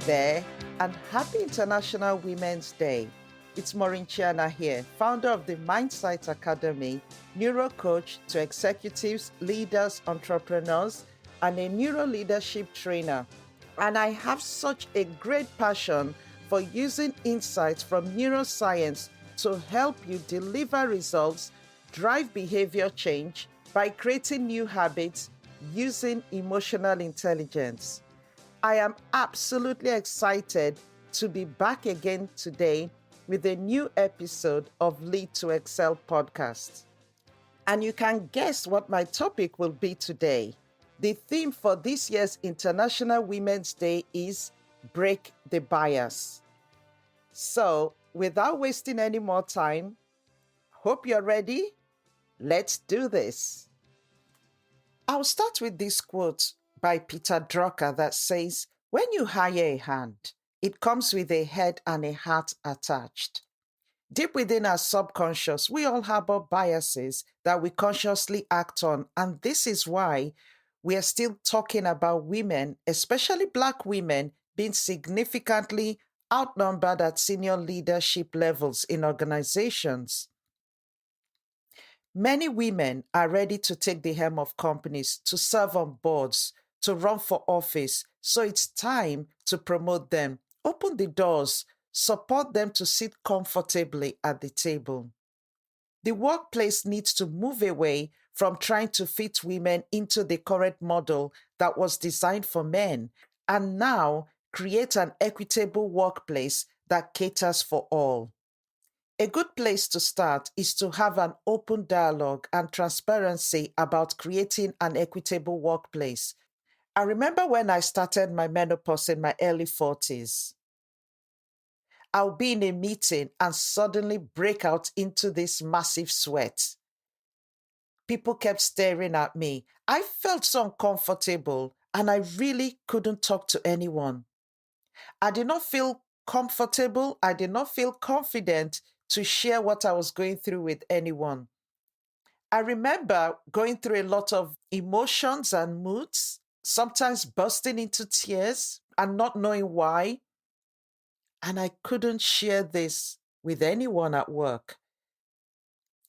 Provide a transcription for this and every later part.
there, and happy International Women's Day. It's Maureen here, founder of the Mindsight Academy, neuro coach to executives, leaders, entrepreneurs, and a neuro leadership trainer. And I have such a great passion for using insights from neuroscience to help you deliver results, drive behavior change by creating new habits using emotional intelligence. I am absolutely excited to be back again today with a new episode of Lead to Excel podcast. And you can guess what my topic will be today. The theme for this year's International Women's Day is Break the Bias. So, without wasting any more time, hope you're ready. Let's do this. I'll start with this quote by Peter Drucker that says, "When you hire a hand, it comes with a head and a heart attached." Deep within our subconscious, we all harbor biases that we consciously act on, and this is why we are still talking about women, especially Black women, being significantly outnumbered at senior leadership levels in organizations. Many women are ready to take the helm of companies, to serve on boards, to run for office. So it's time to promote them, open the doors, support them to sit comfortably at the table. The workplace needs to move away from trying to fit women into the current model that was designed for men and now create an equitable workplace that caters for all. A good place to start is to have an open dialogue and transparency about creating an equitable workplace. I remember when I started my menopause in my early 40s. I'll be in a meeting and suddenly break out into this massive sweat. People kept staring at me. I felt so uncomfortable and I really couldn't talk to anyone. I did not feel comfortable. I did not feel confident to share what I was going through with anyone. I remember going through a lot of emotions and moods, sometimes bursting into tears and not knowing why. And I couldn't share this with anyone at work.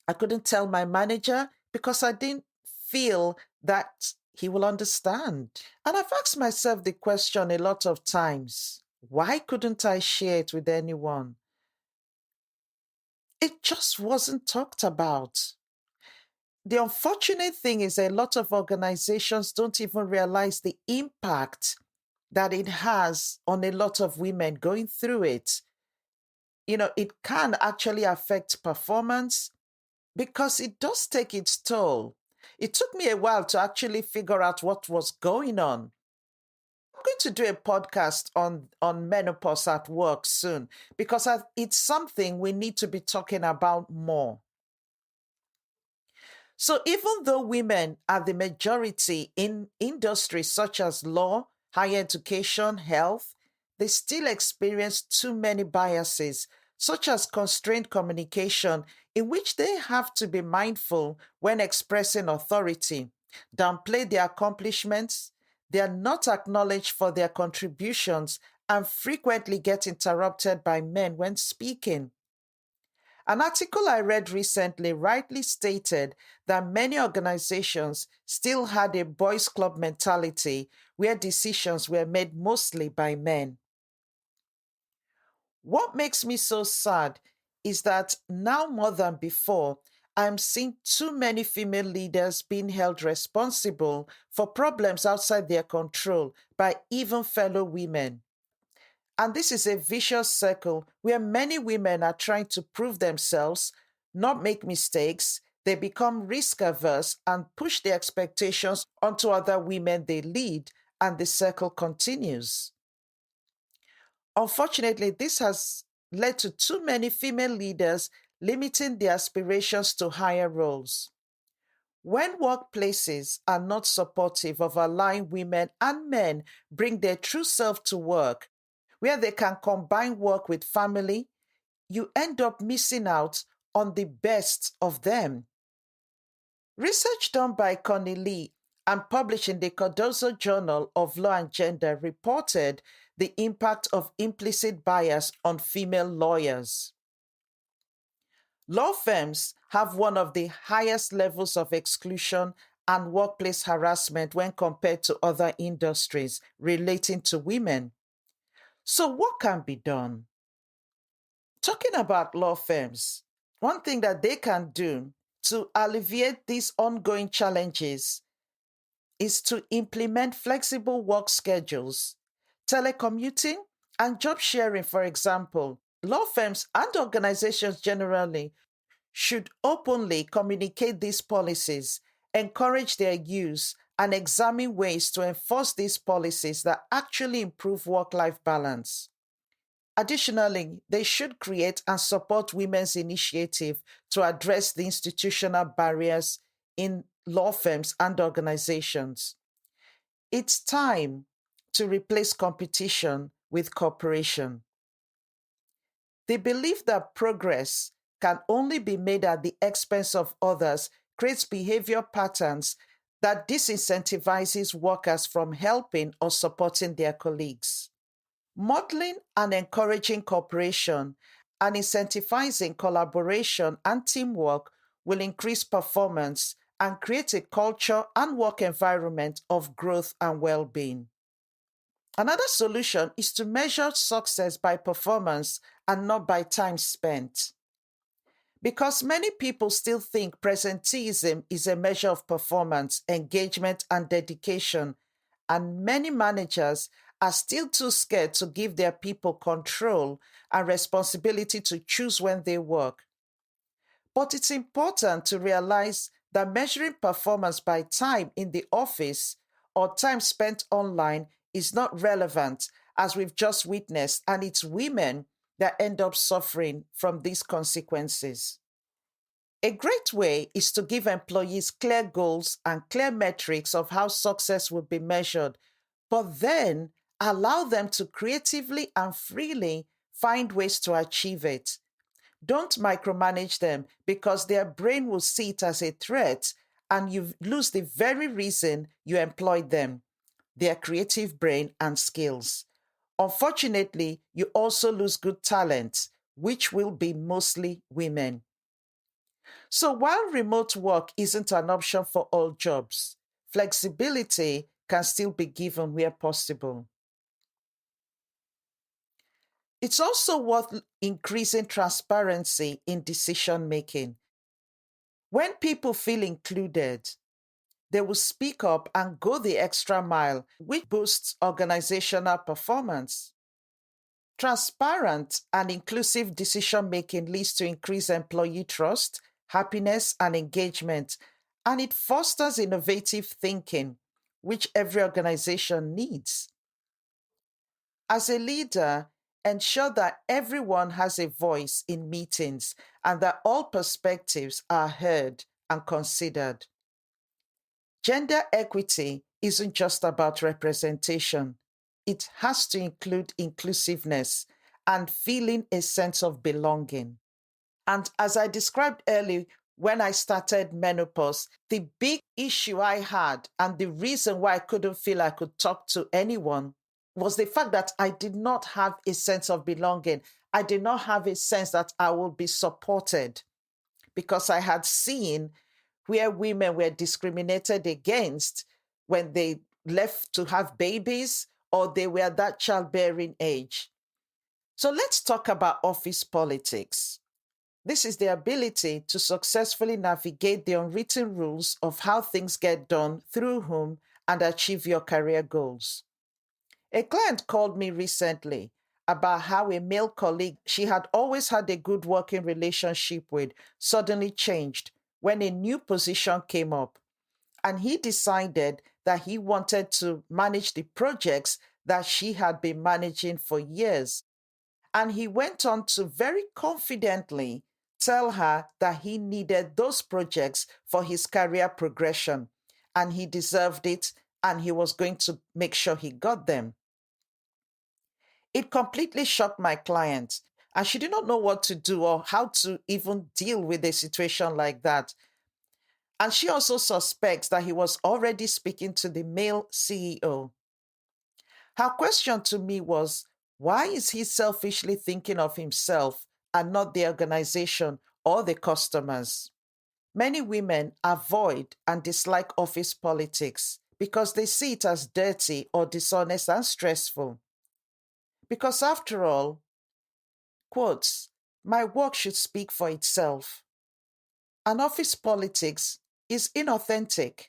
I couldn't tell my manager because I didn't feel that he will understand. And I've asked myself the question a lot of times, why couldn't I share it with anyone? It just wasn't talked about. The unfortunate thing is a lot of organizations don't even realize the impact that it has on a lot of women going through it. It can actually affect performance because it does take its toll. It took me a while to actually figure out what was going on. I'm going to do a podcast on menopause at work soon because it's something we need to be talking about more. So even though women are the majority in industries such as law, higher education, health, they still experience too many biases, such as constrained communication, in which they have to be mindful when expressing authority, downplay their accomplishments, they are not acknowledged for their contributions, and frequently get interrupted by men when speaking. An article I read recently rightly stated that many organizations still had a boys' club mentality where decisions were made mostly by men. What makes me so sad is that now more than before, I'm seeing too many female leaders being held responsible for problems outside their control by even fellow women. And this is a vicious circle where many women are trying to prove themselves, not make mistakes. They become risk averse and push the expectations onto other women they lead, and the circle continues. Unfortunately, this has led to too many female leaders limiting their aspirations to higher roles. When workplaces are not supportive of allowing women and men bring their true self to work, where they can combine work with family, you end up missing out on the best of them. Research done by Connie Lee and published in the Cardozo Journal of Law and Gender reported the impact of implicit bias on female lawyers. Law firms have one of the highest levels of exclusion and workplace harassment when compared to other industries relating to women. So, what can be done? Talking about law firms, one thing that they can do to alleviate these ongoing challenges is to implement flexible work schedules, telecommuting, and job sharing, for example. Law firms and organizations generally should openly communicate these policies, encourage their use, and examine ways to enforce these policies that actually improve work life balance. Additionally, they should create and support women's initiative to address the institutional barriers in law firms and organizations. It's time to replace competition with cooperation. The belief that progress can only be made at the expense of others creates behavior patterns that disincentivizes workers from helping or supporting their colleagues. Modeling and encouraging cooperation and incentivizing collaboration and teamwork will increase performance and create a culture and work environment of growth and well being. Another solution is to measure success by performance and not by time spent. Because many people still think presenteeism is a measure of performance, engagement, and dedication, and many managers are still too scared to give their people control and responsibility to choose when they work. But it's important to realize that measuring performance by time in the office or time spent online is not relevant, as we've just witnessed, and it's women that end up suffering from these consequences. A great way is to give employees clear goals and clear metrics of how success will be measured, but then allow them to creatively and freely find ways to achieve it. Don't micromanage them because their brain will see it as a threat and you lose the very reason you employed them, their creative brain and skills. Unfortunately, you also lose good talent, which will be mostly women. So while remote work isn't an option for all jobs, flexibility can still be given where possible. It's also worth increasing transparency in decision making. When people feel included, they will speak up and go the extra mile, which boosts organizational performance. Transparent and inclusive decision making leads to increased employee trust, happiness, and engagement, and it fosters innovative thinking, which every organization needs. As a leader, ensure that everyone has a voice in meetings and that all perspectives are heard and considered. Gender equity isn't just about representation, it has to include inclusiveness and feeling a sense of belonging. And as I described earlier, when I started menopause, the big issue I had and the reason why I couldn't feel I could talk to anyone was the fact that I did not have a sense of belonging. I did not have a sense that I would be supported because I had seen where women were discriminated against when they left to have babies or they were that childbearing age. So let's talk about office politics. This is the ability to successfully navigate the unwritten rules of how things get done, through whom, and achieve your career goals. A client called me recently about how a male colleague she had always had a good working relationship with suddenly changed when a new position came up. And he decided that he wanted to manage the projects that she had been managing for years. And he went on to very confidently tell her that he needed those projects for his career progression and he deserved it and he was going to make sure he got them. It completely shocked my client, and she did not know what to do or how to even deal with a situation like that. And she also suspects that he was already speaking to the male CEO. Her question to me was, why is he selfishly thinking of himself and not the organization or the customers? Many women avoid and dislike office politics because they see it as dirty or dishonest and stressful. Because after all, quotes, my work should speak for itself. And office politics is inauthentic.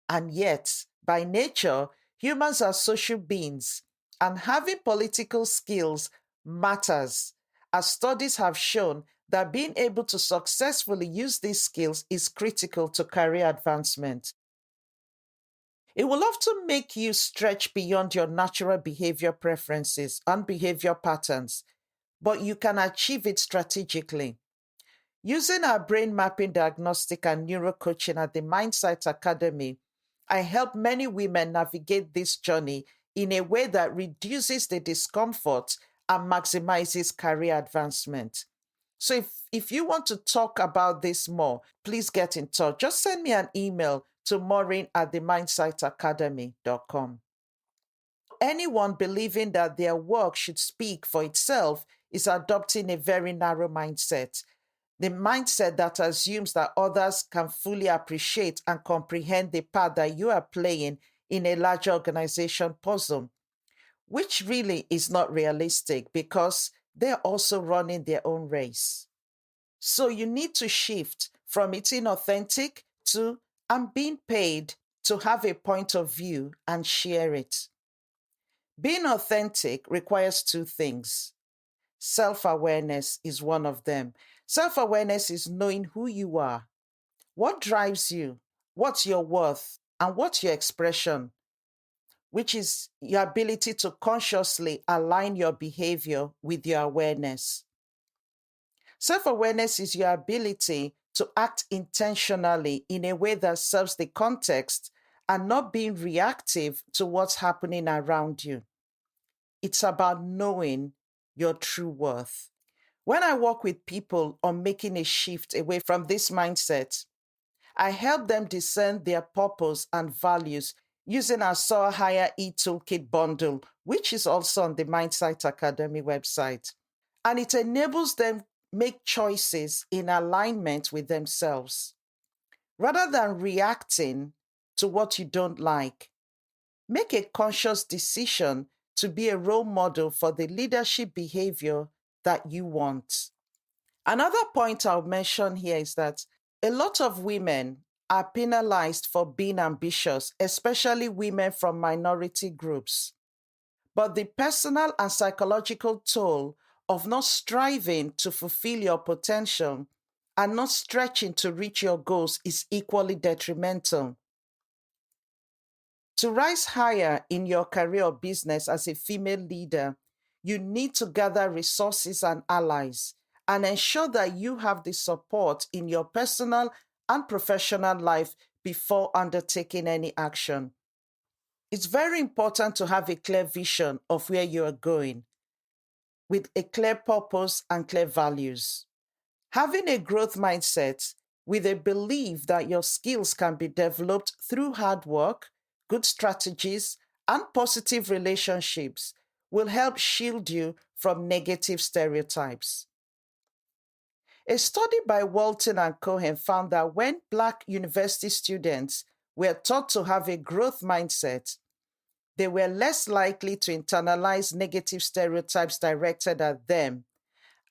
And yet, by nature, humans are social beings, and having political skills matters, as studies have shown that being able to successfully use these skills is critical to career advancement. It will often make you stretch beyond your natural behavior preferences and behavior patterns, but you can achieve it strategically. Using our brain mapping diagnostic and neuro coaching at the Mindsight Academy, I help many women navigate this journey in a way that reduces the discomfort and maximizes career advancement. So if you want to talk about this more, please get in touch. Just send me an email to Maureen at themindsightacademy.com. Anyone believing that their work should speak for itself is adopting a very narrow mindset, the mindset that assumes that others can fully appreciate and comprehend the part that you are playing in a larger organization puzzle, which really is not realistic because they're also running their own race. So you need to shift from it inauthentic to I'm being paid to have a point of view and share it. Being authentic requires two things. Self awareness is one of them. Self awareness is knowing who you are, what drives you, what's your worth, and what's your expression, which is your ability to consciously align your behavior with your awareness. Self awareness is your ability to act intentionally in a way that serves the context and not being reactive to what's happening around you. It's about knowing your true worth. When I work with people on making a shift away from this mindset, I help them discern their purpose and values using our Soar Higher e-toolkit bundle, which is also on the Mindsight Academy website. And it enables them make choices in alignment with themselves. Rather than reacting to what you don't like, make a conscious decision to be a role model for the leadership behavior that you want. Another point I'll mention here is that a lot of women are penalized for being ambitious, especially women from minority groups. But the personal and psychological toll of not striving to fulfill your potential and not stretching to reach your goals is equally detrimental. To rise higher in your career or business as a female leader, you need to gather resources and allies and ensure that you have the support in your personal and professional life before undertaking any action. It's very important to have a clear vision of where you are going with a clear purpose and clear values. Having a growth mindset with a belief that your skills can be developed through hard work, good strategies, and positive relationships will help shield you from negative stereotypes. A study by Walton and Cohen found that when Black university students were taught to have a growth mindset, they were less likely to internalize negative stereotypes directed at them,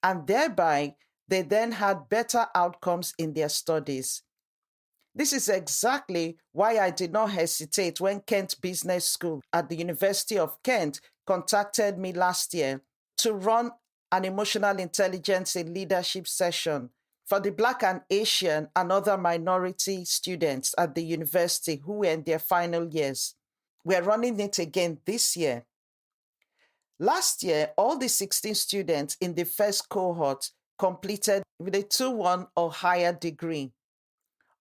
and thereby they then had better outcomes in their studies. This is exactly why I did not hesitate when Kent Business School at the University of Kent contacted me last year to run an emotional intelligence in leadership session for the Black and Asian and other minority students at the university who were in their final years. We're running it again this year. Last year, all the 16 students in the first cohort completed with a 2-1 or higher degree.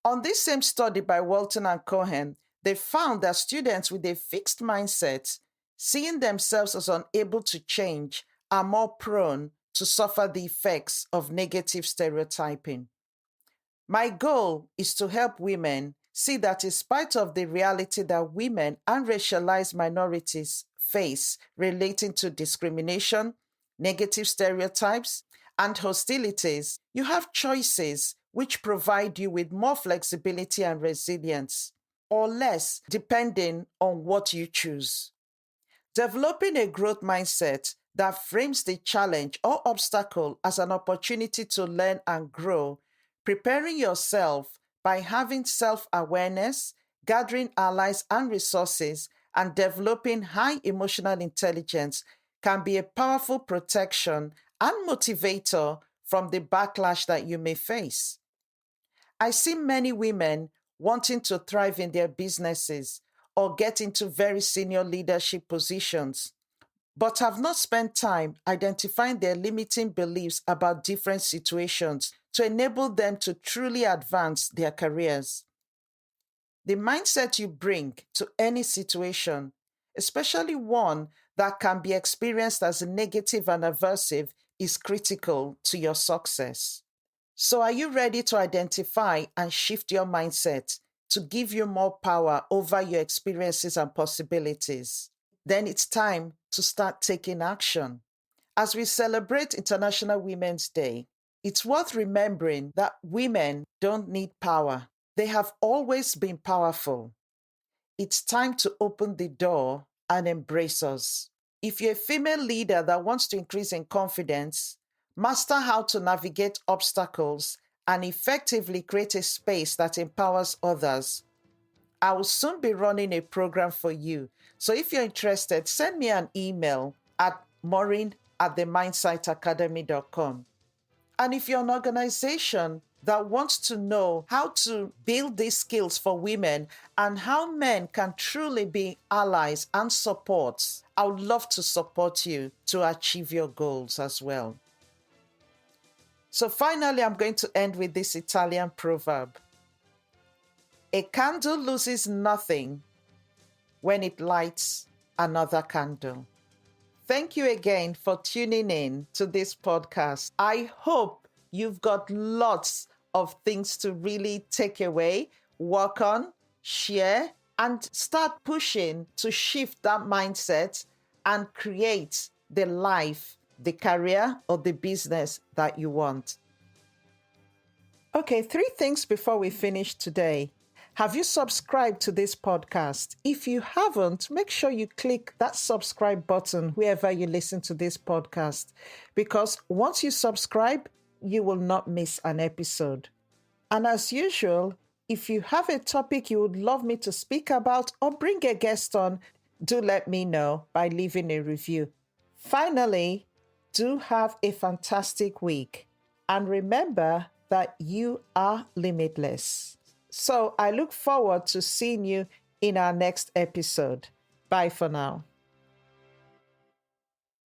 On this same study by Walton and Cohen, they found that students with a fixed mindset, seeing themselves as unable to change, are more prone to suffer the effects of negative stereotyping. My goal is to help women see that in spite of the reality that women and racialized minorities face relating to discrimination, negative stereotypes, and hostilities, you have choices which provide you with more flexibility and resilience, or less, depending on what you choose. Developing a growth mindset that frames the challenge or obstacle as an opportunity to learn and grow, preparing yourself by having self awareness, gathering allies and resources, and developing high emotional intelligence can be a powerful protection and motivator from the backlash that you may face. I see many women wanting to thrive in their businesses or get into very senior leadership positions, but have not spent time identifying their limiting beliefs about different situations to enable them to truly advance their careers. The mindset you bring to any situation, especially one that can be experienced as negative and aversive, is critical to your success. So, are you ready to identify and shift your mindset to give you more power over your experiences and possibilities? Then it's time to start taking action. As we celebrate International Women's Day, it's worth remembering that women don't need power. They have always been powerful. It's time to open the door and embrace us. If you're a female leader that wants to increase in confidence, master how to navigate obstacles, and effectively create a space that empowers others, I will soon be running a program for you. So if you're interested, send me an email at maureen@themindsightacademy.com. And if you're an organization that wants to know how to build these skills for women and how men can truly be allies and supports, I would love to support you to achieve your goals as well. So finally, I'm going to end with this Italian proverb. A candle loses nothing when it lights another candle. Thank you again for tuning in to this podcast. I hope you've got lots of things to really take away, work on, share, and start pushing to shift that mindset and create the life, the career, or the business that you want. Okay, 3 things before we finish today. Have you subscribed to this podcast? If you haven't, make sure you click that subscribe button wherever you listen to this podcast, because once you subscribe, you will not miss an episode. And as usual, if you have a topic you would love me to speak about or bring a guest on, do let me know by leaving a review. Finally, do have a fantastic week. And remember that you are limitless. So I look forward to seeing you in our next episode. Bye for now.